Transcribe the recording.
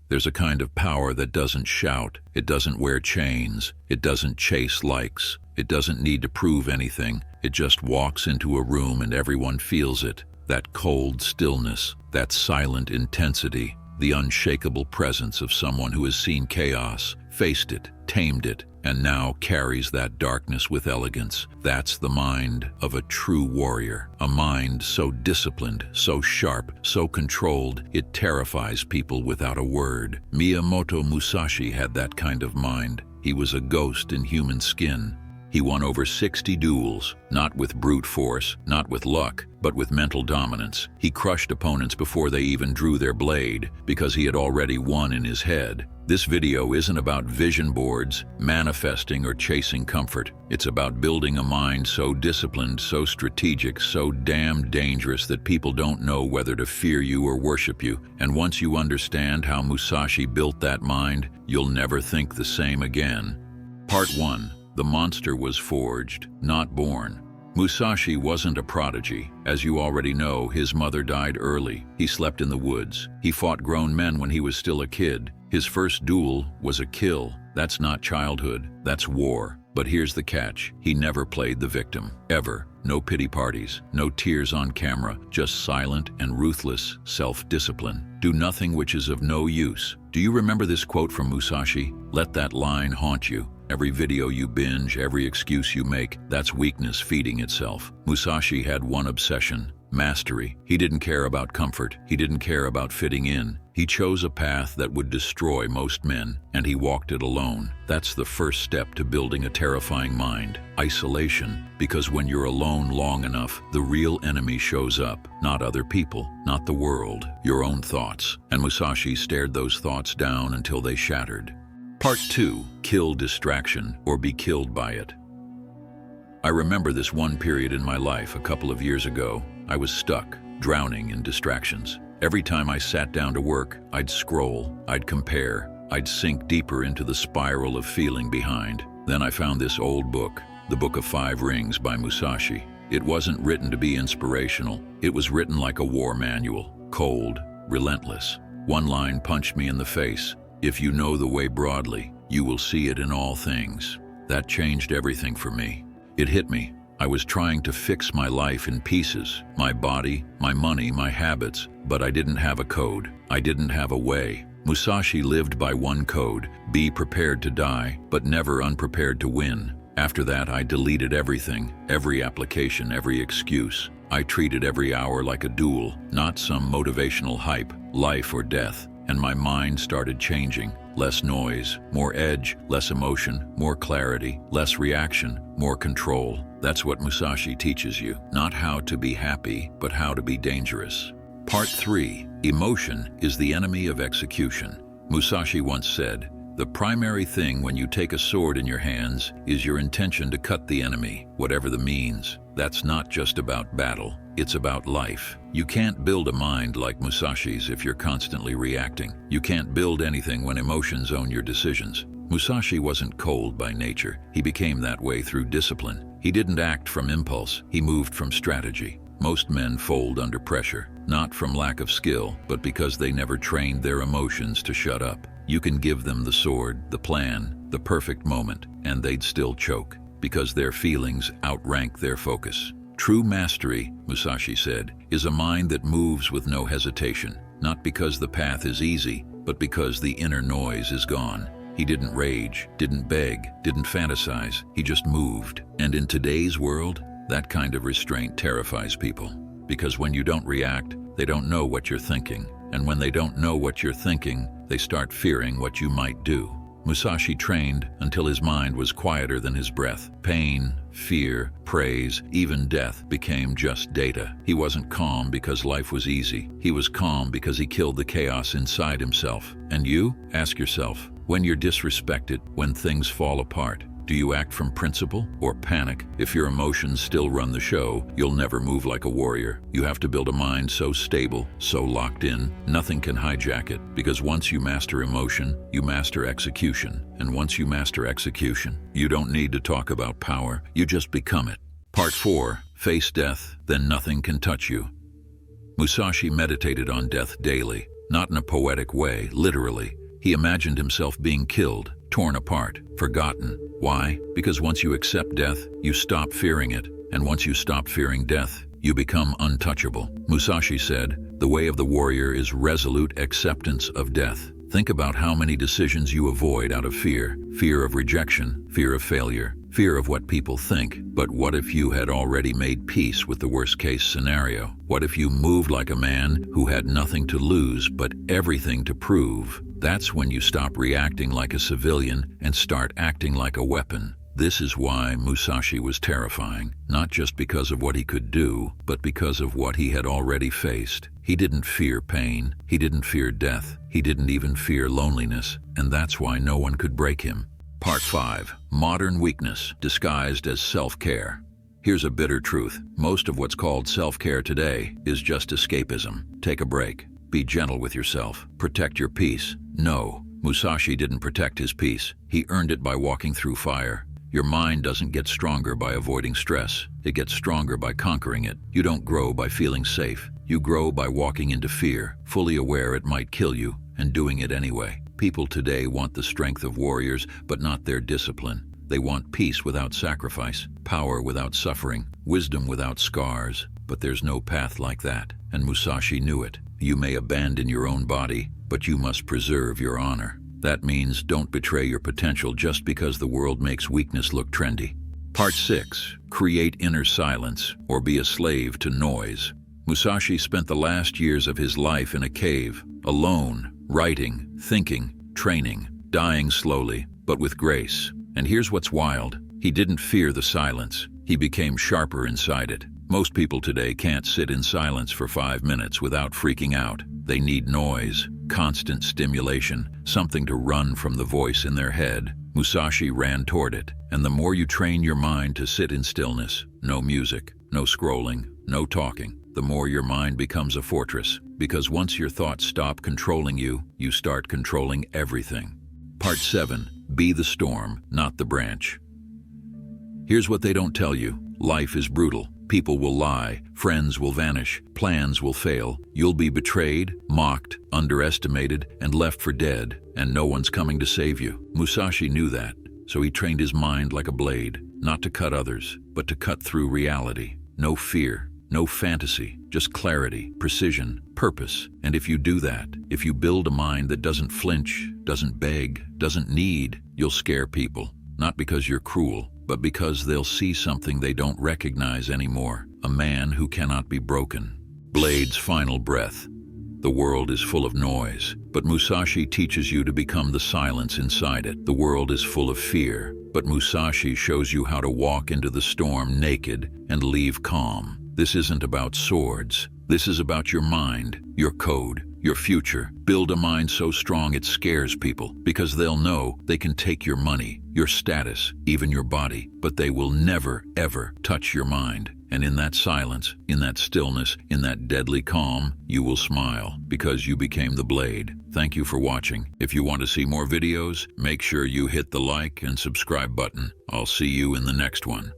There's a kind of power that doesn't shout, it doesn't wear chains, it doesn't chase likes, it doesn't need to prove anything, it just walks into a room and everyone feels it. That cold stillness, that silent intensity, the unshakable presence of someone who has seen chaos, faced it, tamed it, and now carries that darkness with elegance. That's the mind of a true warrior. A mind so disciplined, so sharp, so controlled, it terrifies people without a word. Miyamoto Musashi had that kind of mind. He was a ghost in human skin. He won over 60 duels, not with brute force, not with luck, but with mental dominance. He crushed opponents before they even drew their blade, because he had already won in his head. This video isn't about vision boards, manifesting, or chasing comfort. It's about building a mind so disciplined, so strategic, so damn dangerous that people don't know whether to fear you or worship you. And once you understand how Musashi built that mind, you'll never think the same again. Part 1. The monster was forged, not born. Musashi wasn't a prodigy. As you already know, his mother died early. He slept in the woods. He fought grown men when he was still a kid. His first duel was a kill. That's not childhood, that's war. But here's the catch. He never played the victim, ever. No pity parties, no tears on camera, just silent and ruthless self-discipline. Do nothing which is of no use. Do you remember this quote from Musashi? Let that line haunt you. Every video you binge, every excuse you make, that's weakness feeding itself. Musashi had one obsession: mastery. He didn't care about comfort. He didn't care about fitting in. He chose a path that would destroy most men, and he walked it alone. That's the first step to building a terrifying mind: isolation. Because when you're alone long enough, the real enemy shows up. Not other people, not the world, your own thoughts. And Musashi stared those thoughts down until they shattered. Part 2. Kill distraction, or be killed by it. I remember this one period in my life a couple of years ago. I was stuck, drowning in distractions. Every time I sat down to work, I'd scroll, I'd compare, I'd sink deeper into the spiral of feeling behind. Then I found this old book, The Book of 5 Rings by Musashi. It wasn't written to be inspirational. It was written like a war manual, cold, relentless. One line punched me in the face: if you know the way broadly, you will see it in all things. That changed everything for me. It hit me. I was trying to fix my life in pieces, my body, my money, my habits, but I didn't have a code. I didn't have a way. Musashi lived by one code: be prepared to die, but never unprepared to win. After that, I deleted everything, every application, every excuse. I treated every hour like a duel, not some motivational hype, life or death. And my mind started changing. Less noise, more edge, less emotion, more clarity, less reaction, more control. That's what Musashi teaches you. Not how to be happy, but how to be dangerous. Part 3. Emotion is the enemy of execution. Musashi once said, "The primary thing when you take a sword in your hands is your intention to cut the enemy, whatever the means." That's not just about battle. It's about life. You can't build a mind like Musashi's if you're constantly reacting. You can't build anything when emotions own your decisions. Musashi wasn't cold by nature. He became that way through discipline. He didn't act from impulse. He moved from strategy. Most men fold under pressure, not from lack of skill, but because they never trained their emotions to shut up. You can give them the sword, the plan, the perfect moment, and they'd still choke, because their feelings outrank their focus. True mastery, Musashi said, is a mind that moves with no hesitation, not because the path is easy, but because the inner noise is gone. He didn't rage, didn't beg, didn't fantasize, he just moved. And in today's world, that kind of restraint terrifies people. Because when you don't react, they don't know what you're thinking. And when they don't know what you're thinking, they start fearing what you might do. Musashi trained until his mind was quieter than his breath. Pain, fear, praise, even death became just data. He wasn't calm because life was easy. He was calm because he killed the chaos inside himself. And you? Ask yourself, when you're disrespected, when things fall apart, do you act from principle or panic? If your emotions still run the show, you'll never move like a warrior. You have to build a mind so stable, so locked in, nothing can hijack it. Because once you master emotion, you master execution. And once you master execution, you don't need to talk about power, you just become it. Part 4. Face death, then nothing can touch you. Musashi meditated on death daily. Not in a poetic way, literally. He imagined himself being killed, torn apart, forgotten. Why? Because once you accept death, you stop fearing it. And once you stop fearing death, you become untouchable. Musashi said, "The way of the warrior is resolute acceptance of death." Think about how many decisions you avoid out of fear. Fear of rejection, fear of failure, fear of what people think. But what if you had already made peace with the worst-case scenario? What if you moved like a man who had nothing to lose but everything to prove? That's when you stop reacting like a civilian and start acting like a weapon. This is why Musashi was terrifying, not just because of what he could do, but because of what he had already faced. He didn't fear pain, he didn't fear death, he didn't even fear loneliness, and that's why no one could break him. Part 5. Modern weakness disguised as self-care. Here's a bitter truth. Most of what's called self-care today is just escapism. Take a break. Be gentle with yourself. Protect your peace. No, Musashi didn't protect his peace. He earned it by walking through fire. Your mind doesn't get stronger by avoiding stress. It gets stronger by conquering it. You don't grow by feeling safe. You grow by walking into fear, fully aware it might kill you, and doing it anyway. People today want the strength of warriors, but not their discipline. They want peace without sacrifice, power without suffering, wisdom without scars. But there's no path like that, and Musashi knew it. You may abandon your own body, but you must preserve your honor. That means don't betray your potential just because the world makes weakness look trendy. Part 6. Create inner silence, or be a slave to noise. Musashi spent the last years of his life in a cave, alone, writing, thinking, training, dying slowly, but with grace. And here's what's wild. He didn't fear the silence. He became sharper inside it. Most people today can't sit in silence for 5 minutes without freaking out. They need noise, constant stimulation, something to run from the voice in their head. Musashi ran toward it. And the more you train your mind to sit in stillness, no music, no scrolling, no talking, the more your mind becomes a fortress. Because once your thoughts stop controlling you, you start controlling everything. Part 7. Be the storm, not the branch. Here's what they don't tell you. Life is brutal. People will lie, friends will vanish, plans will fail. You'll be betrayed, mocked, underestimated, and left for dead, and no one's coming to save you. Musashi knew that, so he trained his mind like a blade, not to cut others, but to cut through reality. No fear, no fantasy, just clarity, precision, purpose. And if you do that, if you build a mind that doesn't flinch, doesn't beg, doesn't need, you'll scare people. Not because you're cruel, but because they'll see something they don't recognize anymore. A man who cannot be broken. Blade's final breath. The world is full of noise, but Musashi teaches you to become the silence inside it. The world is full of fear, but Musashi shows you how to walk into the storm naked and leave calm. This isn't about swords. This is about your mind, your code, your future. Build a mind so strong it scares people, because they'll know they can take your money, your status, even your body, but they will never, ever touch your mind. And in that silence, in that stillness, in that deadly calm, you will smile, because you became the blade. Thank you for watching. If you want to see more videos, make sure you hit the like and subscribe button. I'll see you in the next one.